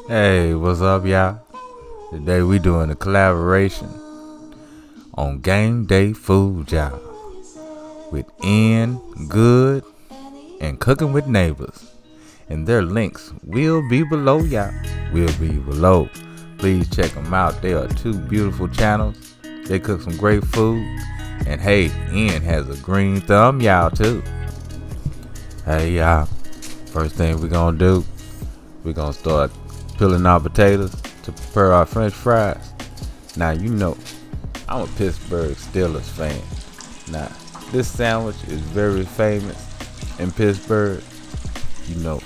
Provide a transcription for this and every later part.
Hey, what's up, y'all? Today we doing a collaboration on game day food, y'all, with In Good and Cooking with Neighbors, and their links will be below, y'all. Will be below. Please check them out. They are two beautiful channels. They cook some great food, and hey, In has a green thumb, y'all, too. Hey, y'all. First thing we're gonna do, we're gonna start peeling our potatoes to prepare our French fries. Now, you know, I'm a Pittsburgh Steelers fan. Now, this sandwich is very famous in Pittsburgh. You know,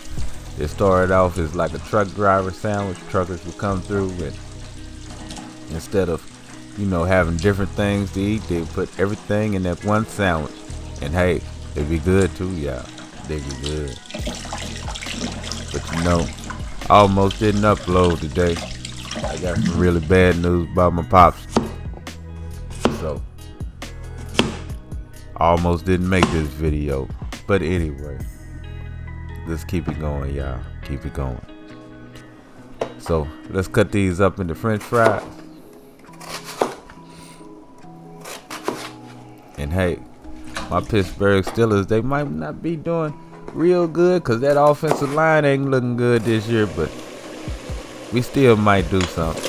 it started off as like a truck driver sandwich. Truckers would come through and instead of, having different things to eat, they put everything in that one sandwich. And hey, they be good too, y'all. They be good. But I almost didn't upload today. I got some really bad news about my pops. So, I almost didn't make this video. But anyway, let's keep it going, y'all. Keep it going. So, let's cut these up into French fries. And hey, my Pittsburgh Steelers, they might not be doing real good because that offensive line ain't looking good this year, but we still might do something.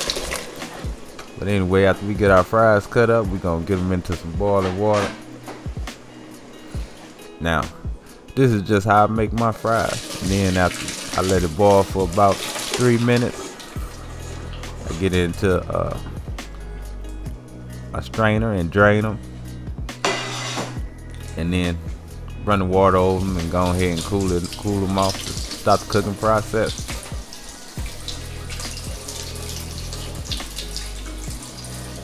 But anyway, after we get our fries cut up, we're going to get them into some boiling water. Now, this is just how I make my fries. And then after I let it boil for about 3 minutes, I get into a strainer and drain them. And then run the water over them and go ahead and cool them off to stop the cooking process.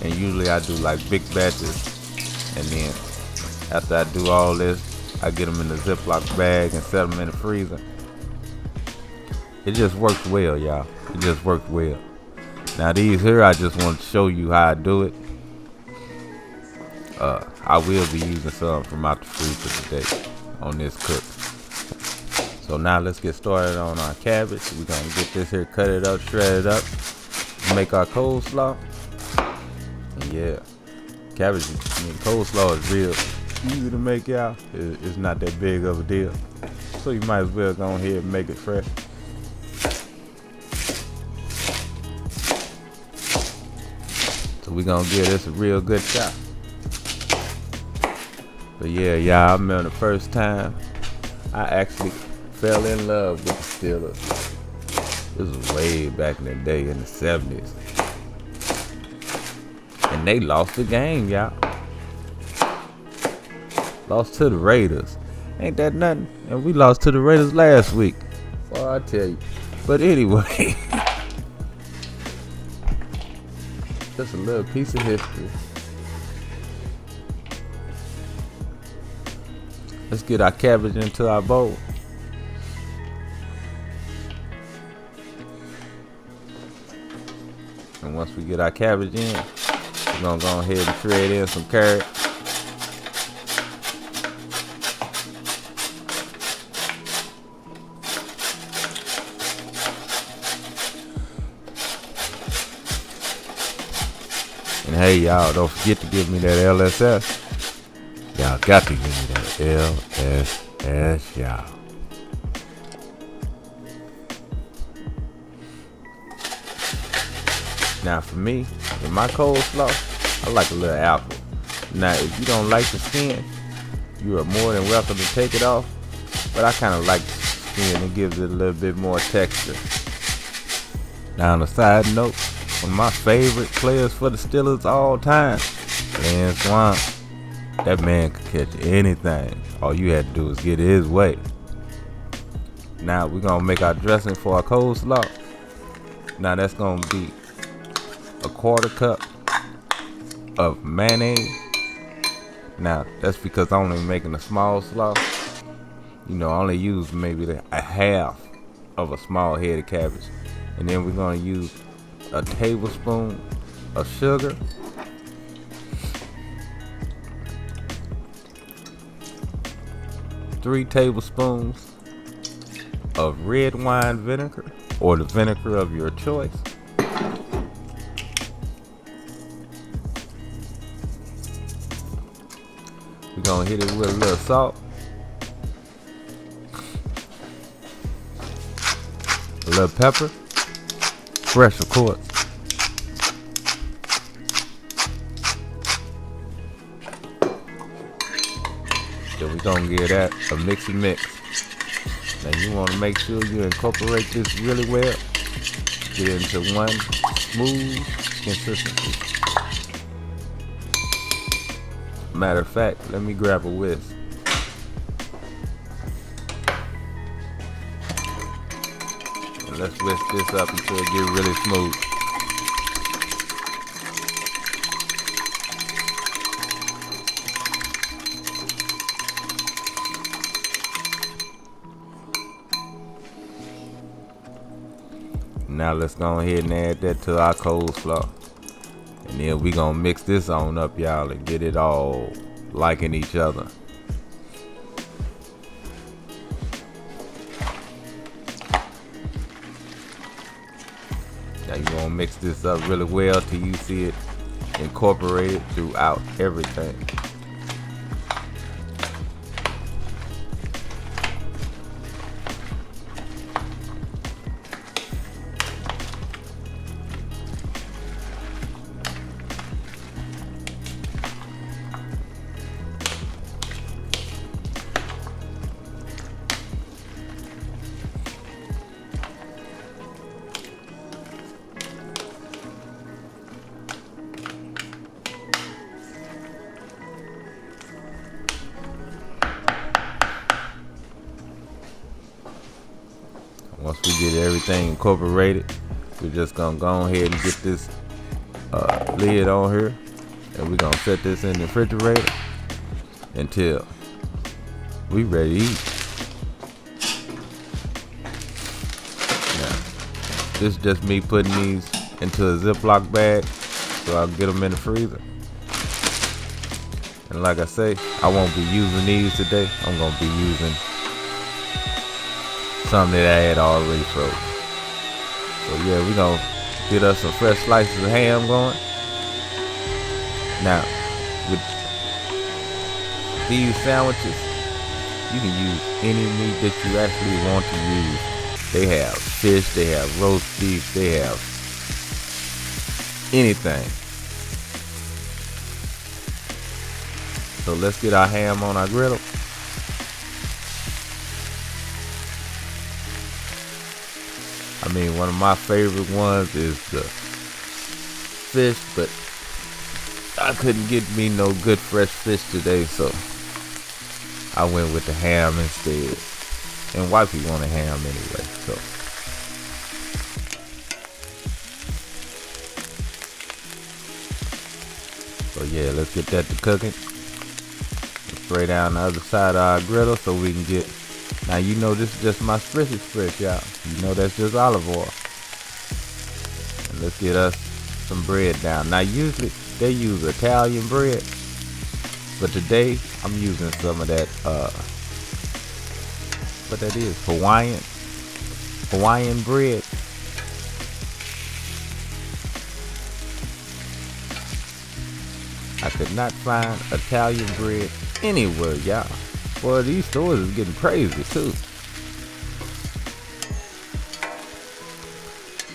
And usually I do like big batches, and then after I do all this, I get them in a Ziploc bag and set them in the freezer. It just works well, y'all. It just works well. Now these here, I just want to show you how I do it. I will be using some from out the freezer today on this cook. So now let's get started on our cabbage. We're gonna get this here, cut it up, shred it up, make our coleslaw. And yeah, coleslaw is real easy to make, y'all. It's not that big of a deal. So you might as well go ahead and make it fresh. So we're gonna give this a real good shot. But yeah, y'all, I remember the first time I actually fell in love with the Steelers. This was way back in the day, in the 70s. And they lost the game, y'all. Lost to the Raiders. Ain't that nothing? And we lost to the Raiders last week. Well, I tell you. But anyway, just a little piece of history. Let's get our cabbage into our bowl. And once we get our cabbage in, we're gonna go ahead and shred in some carrot. And hey, y'all, don't forget to give me that LSS. Y'all got to give me that LSS, y'all. Now for me, in my coleslaw, I like a little apple. Now if you don't like the skin, you are more than welcome to take it off. But I kind of like the skin, it gives it a little bit more texture. Now on a side note, one of my favorite players for the Steelers all time, Lynn Swan. That man could catch anything. All you had to do was get his way. Now we're gonna make our dressing for our coleslaw. Now that's gonna be a 1/4 cup of mayonnaise. Now that's because I'm only making a small slaw. I only use maybe a half of a small head of cabbage. And then we're gonna use a tablespoon of sugar, 3 tablespoons of red wine vinegar, or the vinegar of your choice. We're gonna hit it with a little salt, a little pepper, fresh of course. Then we're gonna give that a mix and mix. Now you want to make sure you incorporate this really well. Get it into one smooth consistency. Matter of fact, let me grab a whisk. And let's whisk this up until it gets really smooth. Now let's go ahead and add that to our coleslaw. And then we gonna mix this on up, y'all, and get it all liking each other. Now you wanna mix this up really well till you see it incorporated throughout everything. Once we get everything incorporated, we're just gonna go ahead and get this lid on here, and we're gonna set this in the refrigerator until we ready to eat. Now, this is just me putting these into a Ziploc bag so I'll get them in the freezer. And like I say, I won't be using these today. I'm gonna be using some that I had already frozen. So yeah, we're gonna get us some fresh slices of ham going. Now, with these sandwiches, you can use any meat that you actually want to use. They have fish, they have roast beef, they have anything. So let's get our ham on our griddle. I mean, one of my favorite ones is the fish, but I couldn't get me no good fresh fish today, so I went with the ham instead. And wifey wanted ham anyway, so. So yeah, let's get that to cooking. Spray down the other side of our griddle so we can get. Now you know this is just my spritzy spritz, y'all. You know that's just olive oil. And let's get us some bread down. Now usually they use Italian bread, but today I'm using some of that what that is, Hawaiian bread. I could not find Italian bread anywhere, y'all. Boy, these stores is getting crazy too.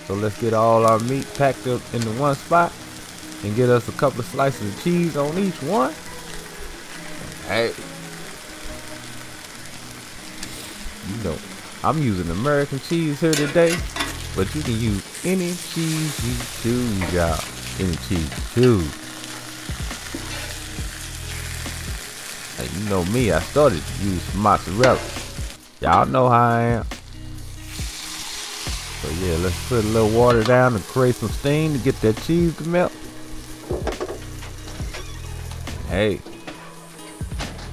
So let's get all our meat packed up into one spot and get us a couple of slices of cheese on each one. Hey, you know, I'm using American cheese here today, but you can use any cheese you choose, y'all. Any cheese you choose. And you know me, I started to use mozzarella. Y'all know how I am. So yeah, let's put a little water down and create some steam to get that cheese to melt. Hey,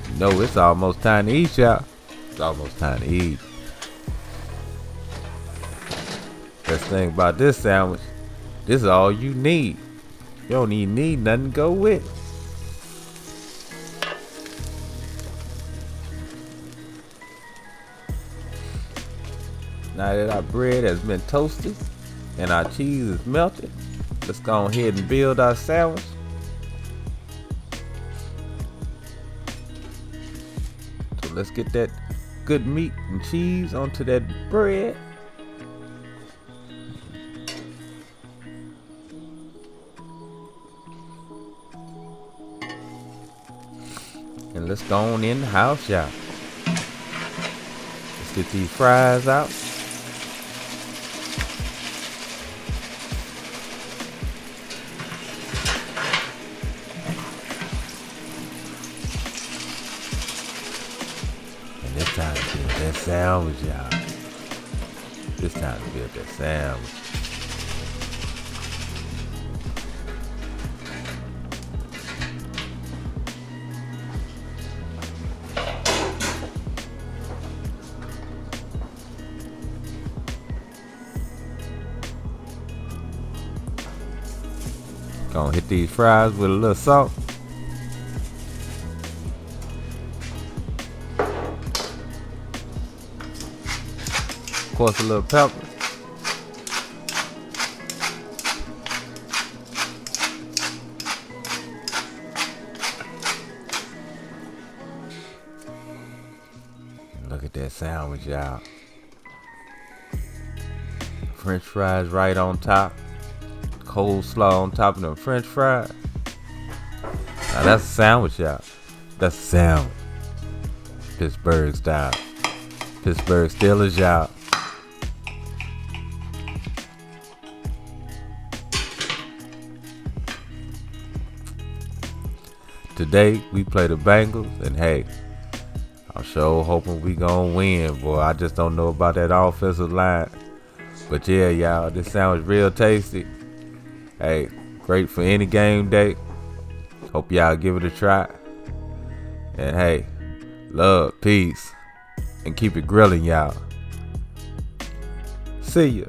you know it's almost time to eat, y'all. It's almost time to eat. Best thing about this sandwich, this is all you need. You don't even need nothing to go with. Now that our bread has been toasted and our cheese is melted, let's go ahead and build our sandwich. So let's get that good meat and cheese onto that bread. And let's go on in the house, y'all. Let's get these fries out. And it's time to build that sandwich, y'all. It's time to build that sandwich. Gonna hit these fries with a little salt. Of course, a little pepper. And look at that sandwich, y'all. French fries right on top. Coleslaw on top of them French fries. Now that's a sandwich, y'all. That's a sandwich. Pittsburgh style. Pittsburgh Steelers, y'all. Today we play the Bengals, and hey, I'm sure hoping we gonna win, boy. I just don't know about that offensive line. But yeah, y'all, this sandwich real tasty. Hey, great for any game day. Hope y'all give it a try. And hey, love, peace, and keep it grilling, y'all. See ya.